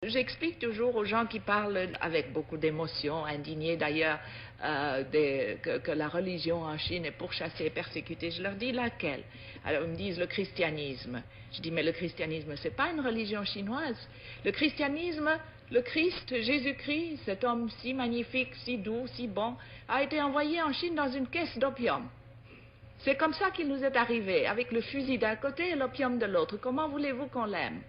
j'explique toujours aux gens qui parlent avec beaucoup d'émotion, indignés d'ailleurs, que la religion en Chine est pourchassée et persécutée. Je leur dis laquelle? Alors ils me disent le christianisme. Je dis mais le christianisme c'est pas une religion chinoise. Le christianisme, le Christ, Jésus-Christ, cet homme si magnifique, si doux, si bon, a été envoyé en Chine dans une caisse d'opium. C'est comme ça qu'il nous est arrivé, avec le fusil d'un côté et l'opium de l'autre. Comment voulez-vous qu'on l'aime?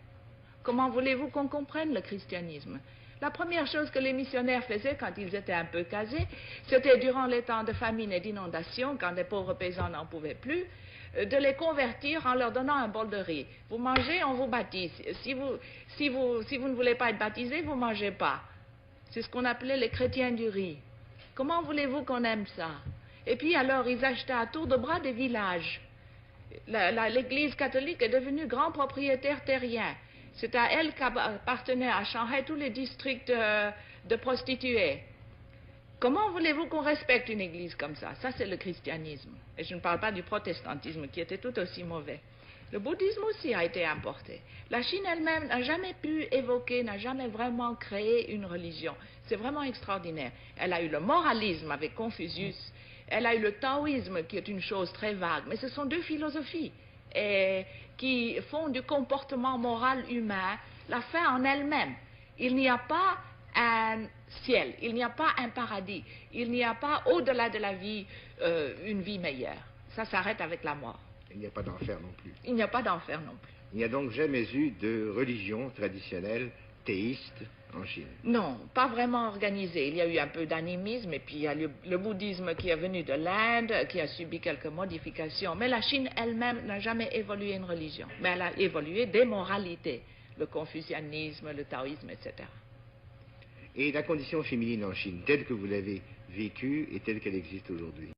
Comment voulez-vous qu'on comprenne le christianisme? La première chose que les missionnaires faisaient quand ils étaient un peu casés, c'était durant les temps de famine et d'inondation, quand les pauvres paysans n'en pouvaient plus, de les convertir en leur donnant un bol de riz. Vous mangez, on vous baptise. Si vous ne voulez pas être baptisé, vous ne mangez pas. C'est ce qu'on appelait les chrétiens du riz. Comment voulez-vous qu'on aime ça? Et puis alors, ils achetaient à tour de bras des villages. L'Église catholique est devenue grand propriétaire terrien. C'est à elle qu'appartenaient à Shanghai tous les districts de prostituées. Comment voulez-vous qu'on respecte une église comme ça? Ça, c'est le christianisme. Et je ne parle pas du protestantisme, qui était tout aussi mauvais. Le bouddhisme aussi a été importé. La Chine elle-même n'a jamais pu évoquer, n'a jamais vraiment créé une religion. C'est vraiment extraordinaire. Elle a eu le moralisme avec Confucius. Elle a eu le taoïsme, qui est une chose très vague. Mais ce sont deux philosophies qui font du comportement moral humain la fin en elle-même. Il n'y a pas un ciel, il n'y a pas un paradis, il n'y a pas au-delà de la vie une vie meilleure. Ça s'arrête avec la mort. Il n'y a pas d'enfer non plus. Il n'y a pas d'enfer non plus. Il n'y a donc jamais eu de religion traditionnelle théiste en Chine? Non, pas vraiment organisée. Il y a eu un peu d'animisme et puis il y a le bouddhisme qui est venu de l'Inde, qui a subi quelques modifications. Mais la Chine elle-même n'a jamais évolué une religion. Mais elle a évolué des moralités, le confucianisme, le taoïsme, etc. Et la condition féminine en Chine, telle que vous l'avez vécue et telle qu'elle existe aujourd'hui?